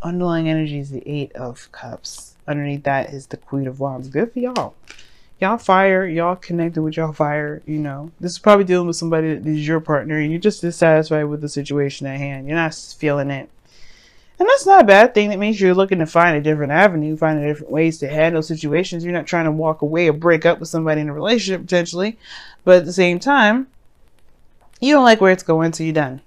underlying energy is the Eight of Cups. Underneath that is the Queen of Wands. Good for y'all. Y'all fire. Y'all connected with y'all fire. You know, this is probably dealing with somebody that is your partner and you're just dissatisfied with the situation at hand. You're not feeling it. And that's not a bad thing. That means you're looking to find a different avenue, find different ways to handle situations. You're not trying to walk away or break up with somebody in a relationship potentially. But at the same time, you don't like where it's going, so you're done.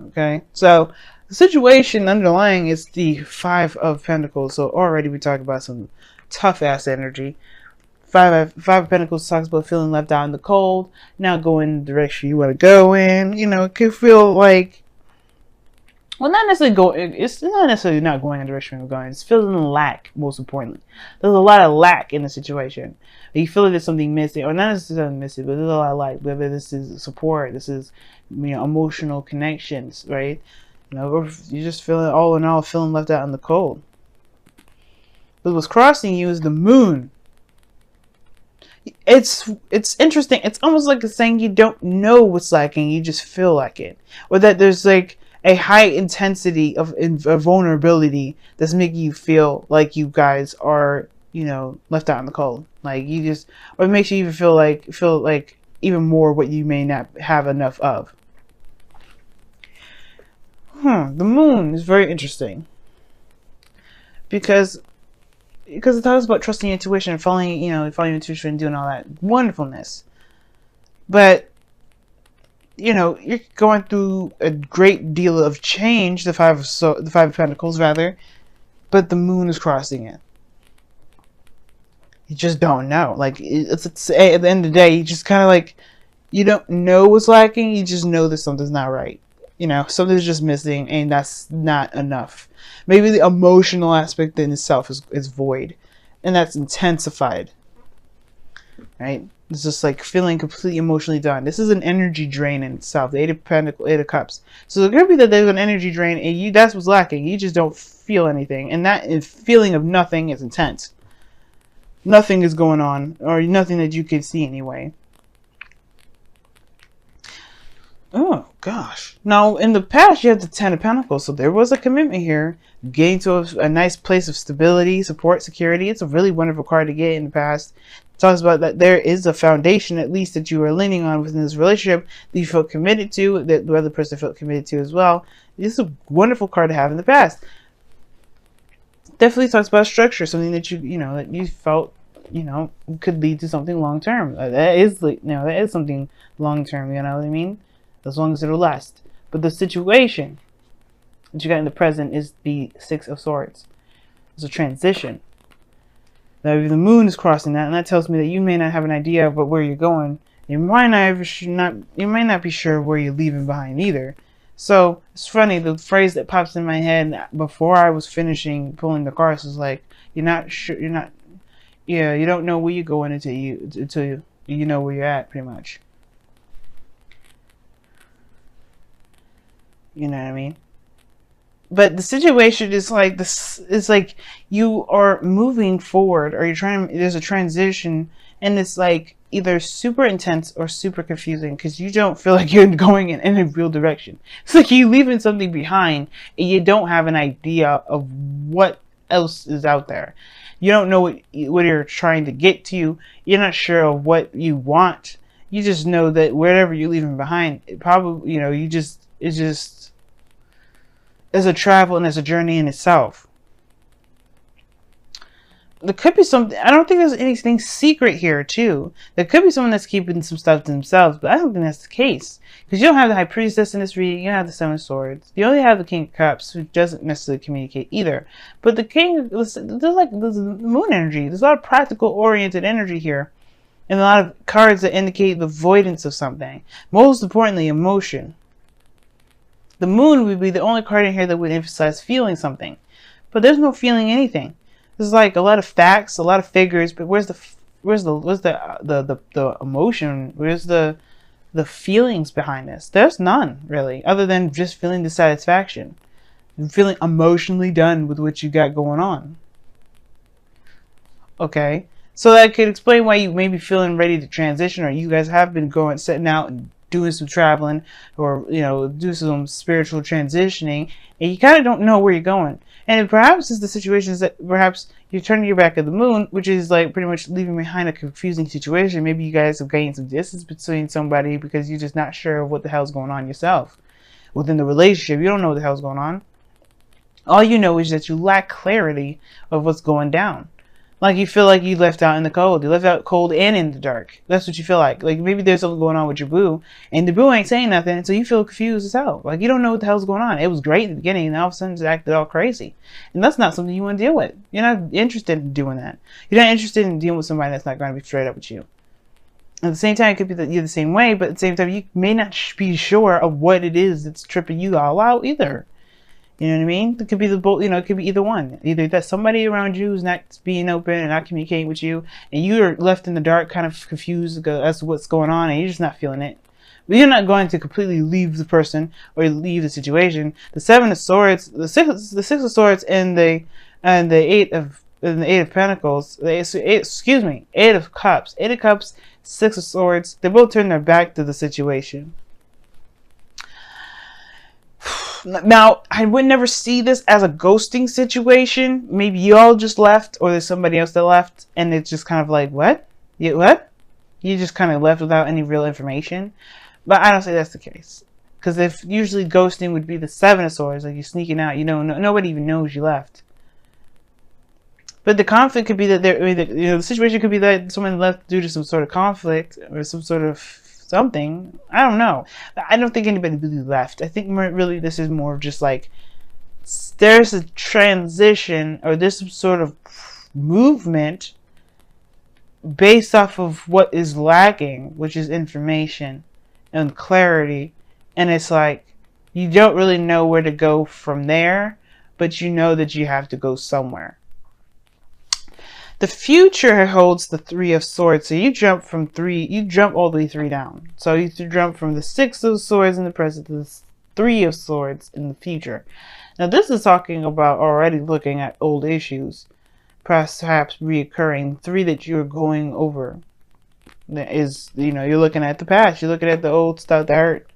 Okay, so the situation underlying is the Five of Pentacles. So already we talked about some tough ass energy. Five of Pentacles talks about feeling left out in the cold, not going in the direction you want to go in. You know, it could feel like, well, not necessarily go. It's not necessarily not going in the direction you're going. It's feeling lack, most importantly. There's a lot of lack in the situation. You feel like there's something missing, or not necessarily missing, but there's a lot of lack. Whether this is support, this is, you know, emotional connections, right? You know, or you're just feeling, all in all, feeling left out in the cold. But what's crossing you is the moon. It's interesting. It's almost like it's saying you don't know what's lacking, you just feel like it, or that there's like a high intensity of vulnerability that's making you feel like you guys are, you know, left out in the cold. Like you just, or it makes you even feel like even more what you may not have enough of. The moon is very interesting because it talks about trusting your intuition and following your intuition and doing all that wonderfulness. But you know, you're going through a great deal of change, the Five of Pentacles rather, but the moon is crossing it. You just don't know. Like, it's at the end of the day, you just kind of like, you don't know what's lacking, you just know that something's not right. You know, something's just missing, and that's not enough. Maybe the emotional aspect in itself is void, and that's intensified. Right? It's just like feeling completely emotionally done. This is an energy drain in itself. The Eight of Pentacles, Eight of Cups. So it could be that there's an energy drain, and that's what's lacking. You just don't feel anything, and that feeling of nothing is intense. Nothing is going on, or nothing that you can see anyway. Oh gosh. Now in the past you have the Ten of Pentacles, so there was a commitment here, getting to a nice place of stability, support, security. It's a really wonderful card to get in the past. It talks about that there is a foundation at least that you are leaning on within this relationship that you felt committed to, that the other person felt committed to as well. This is a wonderful card to have in the past. Definitely talks about structure, something that that you felt could lead to something long term. That is something long term. You know what I mean? As long as it'll last. But the situation that you got in the present is the Six of Swords. It's a transition. Now the moon is crossing that, and that tells me that you may not have an idea of where you're going. You might not be sure where you're leaving behind either. So it's funny, the phrase that pops in my head before I was finishing pulling the cards was like, you don't know where you're going until you know where you're at, pretty much. You know what I mean? But the situation is like this. It's like you are moving forward, or there's a transition, and it's like either super intense or super confusing because you don't feel like you're going in any real direction. It's like you're leaving something behind, and you don't have an idea of what else is out there. You don't know what you're trying to get to. You're not sure of what you want. You just know that wherever you're leaving behind, it probably, it's a travel and it's a journey in itself. There could be something, I don't think there's anything secret here too. There could be someone that's keeping some stuff to themselves, but I don't think that's the case. Because you don't have the High Priestess in this reading, you don't have the Seven of Swords. You only have the King of Cups, who doesn't necessarily communicate either. But the King, there's moon energy. There's a lot of practical oriented energy here. And a lot of cards that indicate the avoidance of something. Most importantly, emotion. The moon would be the only card in here that would emphasize feeling something. But there's no feeling anything. There's like a lot of facts, a lot of figures, but where's the emotion? Where's the feelings behind this? There's none, really, other than just feeling dissatisfaction. And feeling emotionally done with what you got going on. Okay? So that could explain why you may be feeling ready to transition, or you guys have been setting out and doing some traveling, or do some spiritual transitioning, and you kind of don't know where you're going. And perhaps it's the situations that perhaps you're turning your back at the moon, which is like pretty much leaving behind a confusing situation. Maybe you guys have gained some distance between somebody because you're just not sure of what the hell's going on yourself within the relationship. You don't know what the hell's going on. All you know is that you lack clarity of what's going down. Like, you feel like you left out in the cold. You left out cold and in the dark. That's what you feel like. Like, maybe there's something going on with your boo, and the boo ain't saying nothing, so you feel confused as hell. Like, you don't know what the hell's going on. It was great in the beginning, and all of a sudden it's acted all crazy. And that's not something you want to deal with. You're not interested in doing that. You're not interested in dealing with somebody that's not going to be straight up with you. At the same time, it could be that you're the same way, but at the same time, you may not be sure of what it is that's tripping you all out either. You know what I mean? It could be the both. It could be either one. Either that somebody around you is not being open and not communicating with you, and you're left in the dark, kind of confused as to what's going on, and you're just not feeling it. But you're not going to completely leave the person or leave the situation. The Seven of Swords, the Six of Swords, and the Eight of Pentacles. Eight of Cups. Eight of Cups, Six of Swords. They both turn their back to the situation. Now, I would never see this as a ghosting situation. Maybe you all just left, or there's somebody else that left, and it's just kind of like, what? What? You just kind of left without any real information. But I don't say that's the case. Because if usually ghosting would be the Seven of Swords, like you're sneaking out, nobody even knows you left. But the conflict could be that the situation could be that someone left due to some sort of conflict or some sort of something. I don't know. I don't think anybody really left. I think really this is more of just like there's a transition, or there's some sort of movement based off of what is lacking, which is information and clarity. And it's like you don't really know where to go from there, but you know that you have to go somewhere. The future holds the Three of Swords. So you jump all the way 3 down. So you jump from the Six of Swords in the present to the Three of Swords in the future. Now this is talking about already looking at old issues, perhaps reoccurring. 3 that you're going over. That is, you're looking at the past. You're looking at the old stuff that hurt.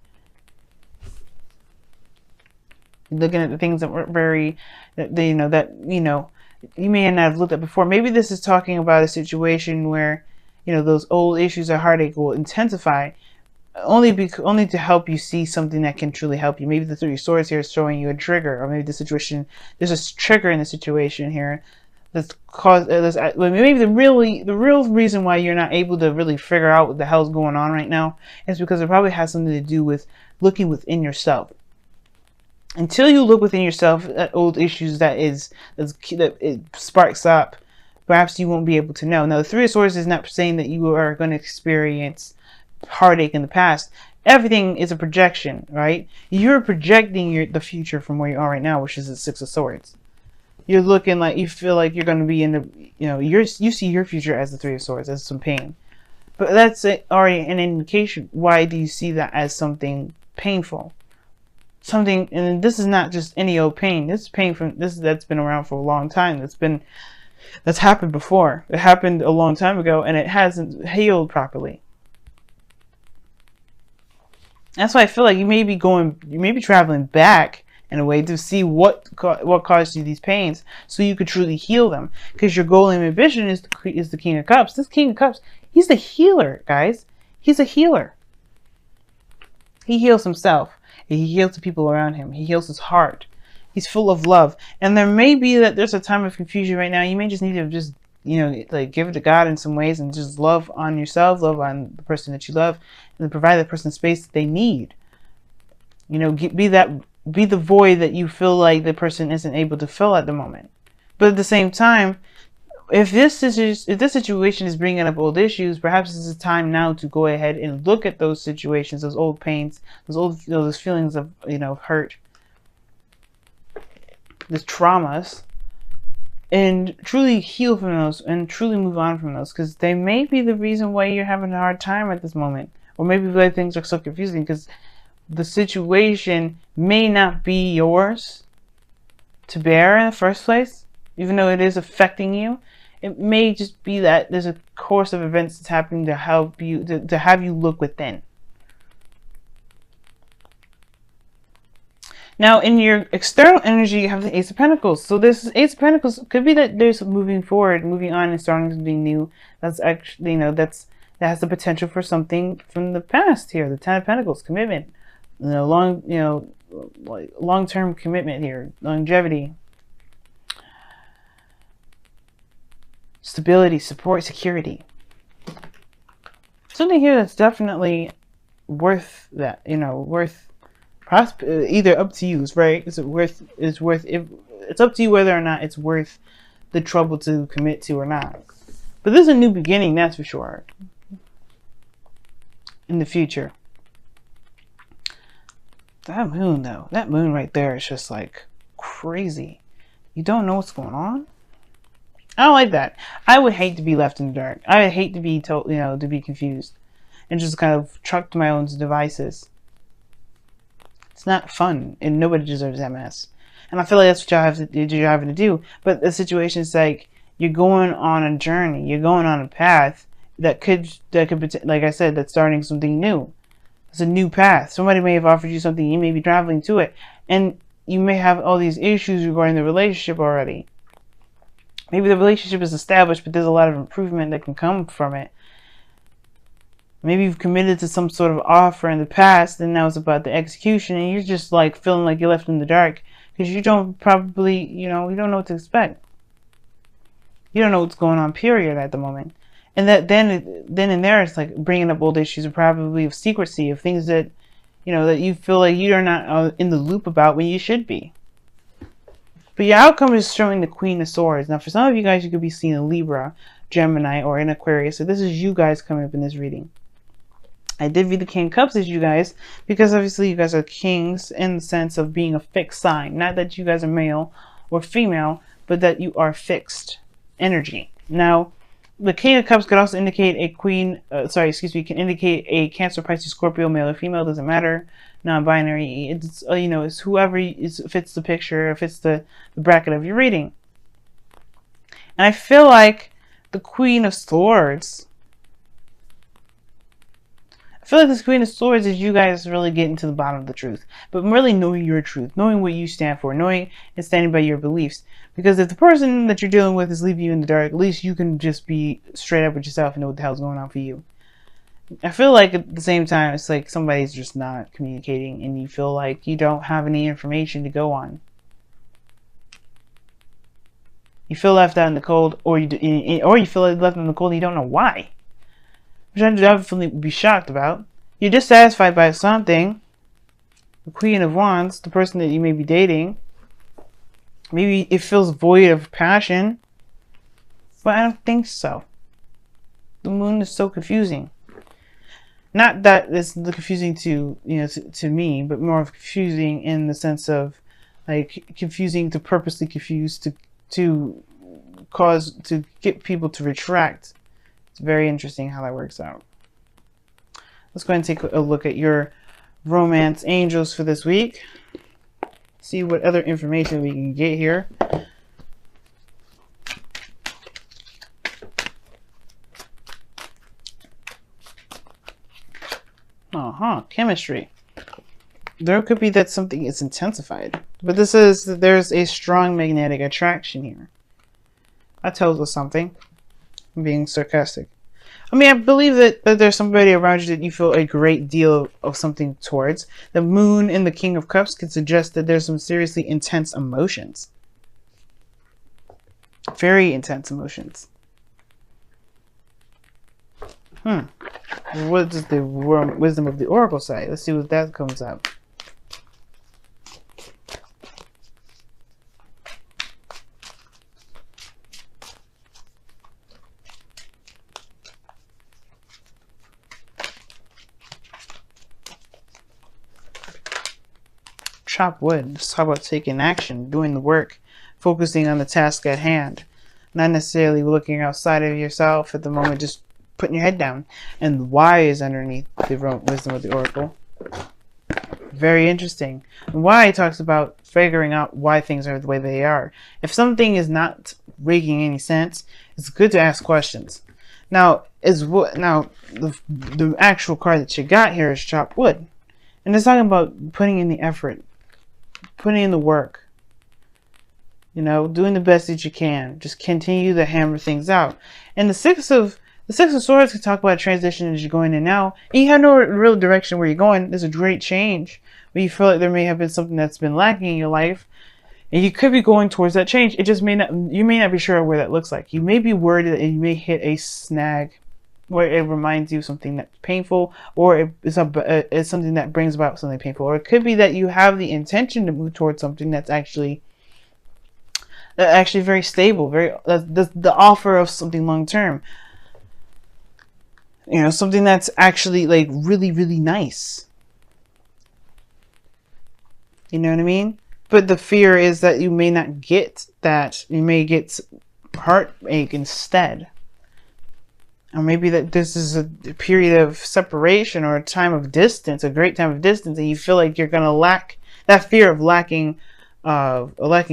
You're looking at the things that weren't very, you may not have looked at before. Maybe this is talking about a situation where, those old issues or heartache will intensify, only to help you see something that can truly help you. Maybe the Three of Swords here is showing you a trigger, or maybe there's a trigger in the situation here that's caused. Maybe the real reason why you're not able to really figure out what the hell's going on right now is because it probably has something to do with looking within yourself. Until you look within yourself at old issues that it sparks up, perhaps you won't be able to know. Now, the Three of Swords is not saying that you are going to experience heartache in the past. Everything is a projection, right? You're projecting the future from where you are right now, which is the Six of Swords. You're looking like you feel like you're going to be in the, you see your future as the Three of Swords, as some pain. But that's already an indication. Why do you see that as something painful? Something, and this is not just any old pain. This is pain that's been around for a long time. That's happened before. It happened a long time ago, and it hasn't healed properly. That's why I feel like you may be traveling back in a way to see what caused you these pains, so you could truly heal them. Because your goal and ambition is the King of Cups. This King of Cups, he's the healer, guys. He's a healer. He heals himself. He heals the people around him. He heals his heart. He's full of love. And there may be that there's a time of confusion right now. You may just need to just, give it to God in some ways and just love on yourself, love on the person that you love, and provide that person space that they need. Be the void that you feel like the person isn't able to fill at the moment. But at the same time, if this situation is bringing up old issues, perhaps it's a time now to go ahead and look at those situations, those old pains, those feelings of hurt, those traumas, and truly heal from those and truly move on from those, because they may be the reason why you're having a hard time at this moment, or maybe why things are so confusing because the situation may not be yours to bear in the first place, even though it is affecting you. It may just be that there's a course of events that's happening to help you, to have you look within. Now, in your external energy, you have the Ace of Pentacles. So this Ace of Pentacles could be that there's moving forward, moving on, and starting something new. That's actually, that has the potential for something from the past here. The Ten of Pentacles, commitment, long-term commitment here, longevity, stability, support, security. Something here that's definitely worth that, worth either up to you, right? It's up to you whether or not it's worth the trouble to commit to or not. But this is a new beginning, that's for sure. In the future. That moon though, that moon right there is just like crazy. You don't know what's going on? I don't like that. I would hate to be left in the dark. I would hate to be told, to be confused and just kind of trucked to my own devices. It's not fun, and nobody deserves that mess. And I feel like that's what you're having to do. But the situation is like you're going on a journey, you're going on a path that could, like I said, that's starting something new. It's a new path. Somebody may have offered you something, you may be traveling to it, and you may have all these issues regarding the relationship already. Maybe the relationship is established, but there's a lot of improvement that can come from it. Maybe you've committed to some sort of offer in the past, and now it's about the execution, and you're just like feeling like you're left in the dark because you don't probably, you don't know what to expect. You don't know what's going on, period, at the moment. And that then and there, it's like bringing up old issues, of probably of secrecy, of things that, that you feel like you are not in the loop about when you should be. But your outcome is showing the Queen of Swords. Now, for some of you guys, you could be seeing a Libra, Gemini, or an Aquarius. So this is you guys coming up in this reading. I did read the King of Cups as you guys, because obviously you guys are kings in the sense of being a fixed sign. Not that you guys are male or female, but that you are fixed energy. Now, the King of Cups could also indicate a Queen, can indicate a Cancer, Pisces, Scorpio, male or female, doesn't matter. Non-binary, it's, it's whoever fits the picture, fits the bracket of your reading. And I feel like the Queen of Swords, this Queen of Swords is you guys really getting to the bottom of the truth, but really knowing your truth, knowing what you stand for, knowing and standing by your beliefs. Because if the person that you're dealing with is leaving you in the dark, at least you can just be straight up with yourself and know what the hell's going on for you. I feel like at the same time, it's like somebody's just not communicating, and you feel like you don't have any information to go on. You feel left out in the cold, or you feel like left in the cold and you don't know why. Which I'd definitely be shocked about. You're dissatisfied by something. The Queen of Wands, the person that you may be dating. Maybe it feels void of passion. But I don't think so. The moon is so confusing. Not that it's confusing to me, but more of confusing in the sense of like confusing to purposely confuse to get people to retract. It's very interesting how that works out. Let's go ahead and take a look at your romance angels for this week. See what other information we can get here. Chemistry. There could be that something is intensified. But this is that there's a strong magnetic attraction here. That tells us something. I'm being sarcastic. I mean, I believe that there's somebody around you that you feel a great deal of something towards. The moon and the King of Cups can suggest that there's some seriously intense emotions. Very intense emotions. What does the wisdom of the Oracle say? Let's see what that comes up. Chop wood. Let's talk about taking action, doing the work, focusing on the task at hand. Not necessarily looking outside of yourself at the moment, just putting your head down. And why is underneath the wisdom of the Oracle. Very interesting. And why talks about figuring out why things are the way they are. If something is not making any sense, it's good to ask questions. Now, the actual card that you got here is chop wood. And it's talking about putting in the effort. putting in the work. You know, doing the best that you can. Just continue to hammer things out. And the Six of Swords can talk about a transition as you're going in now. And you have no real direction where you're going. There's a great change, but you feel like there may have been something that's been lacking in your life, and you could be going towards that change. It just may not. You may not be sure where that looks like. You may be worried that you may hit a snag where it reminds you of something that's painful, or it's something that brings about something painful, or it could be that you have the intention to move towards something that's actually very stable, very the offer of something long term. You know, something that's actually like really, really nice. You know what I mean? But the fear is that you may not get that. You may get heartache instead. Or maybe that this is a period of separation or a time of distance, a great time of distance, and you feel like you're going to lack that fear of lacking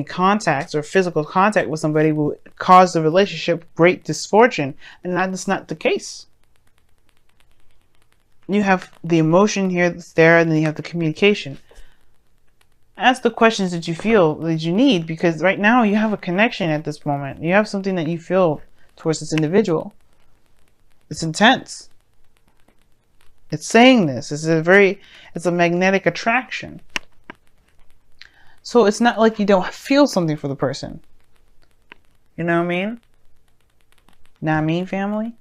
contacts or physical contact with somebody will cause the relationship great misfortune. And that's not the case. You have the emotion here that's there, and then you have the communication. Ask the questions that you feel that you need, because right now you have a connection at this moment. You have something that you feel towards this individual. It's intense. It's saying this. It's a magnetic attraction. So it's not like you don't feel something for the person. You know what I mean? Know what I mean, family?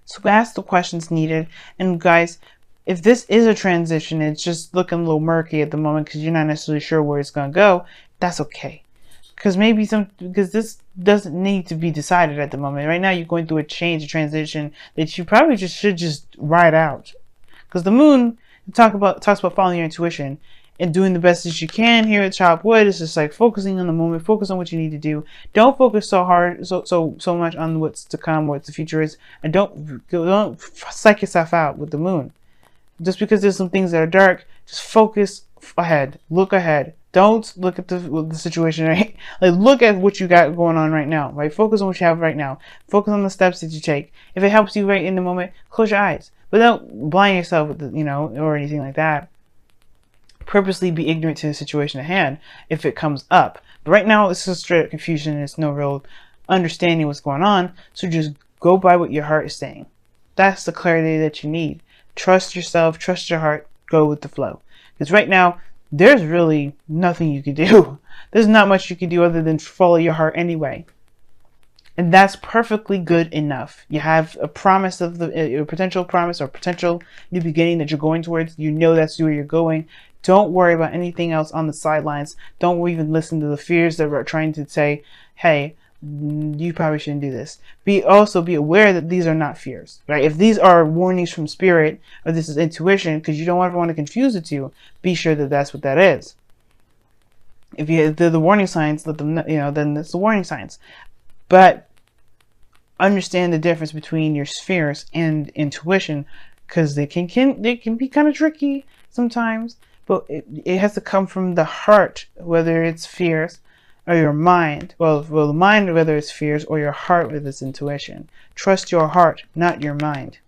So ask the questions needed. And guys, if this is a transition, it's just looking a little murky at the moment because you're not necessarily sure where it's going to go, that's okay. Because this doesn't need to be decided at the moment. Right now, you're going through a transition that you probably should just ride out. Because the moon talks about following your intuition and doing the best that you can here at Chopwood. It's just like focusing on the moment, focus on what you need to do. Don't focus so hard, so much on what's to come, what the future is, and don't psych yourself out with the moon. Just because there's some things that are dark, just focus ahead, look ahead. Don't look at the situation, right? Like, look at what you got going on right now, right? Focus on what you have right now. Focus on the steps that you take. If it helps you right in the moment, close your eyes. But don't blind yourself with or anything like that. Purposely be ignorant to the situation at hand if it comes up. But right now, it's just straight up confusion. There's no real understanding what's going on. So just go by what your heart is saying. That's the clarity that you need. Trust yourself. Trust your heart. Go with the flow. Because right now, there's really nothing you can do. There's not much you can do other than follow your heart anyway. And that's perfectly good enough. You have a promise of a potential promise or potential new beginning that you're going towards. You know that's where you're going. Don't worry about anything else on the sidelines. Don't even listen to the fears that are trying to say, hey, you probably shouldn't do this. Also be aware that these are not fears, right? If these are warnings from spirit, or this is intuition, because you don't ever want to confuse the two, be sure that that's what that is. If they're the warning signs, let them know, then it's the warning signs. But understand the difference between your spheres and intuition, because they can be kind of tricky sometimes. But it has to come from the heart, whether it's fears or your mind. Well, the mind, whether it's fears, or your heart, whether it's intuition. Trust your heart, not your mind.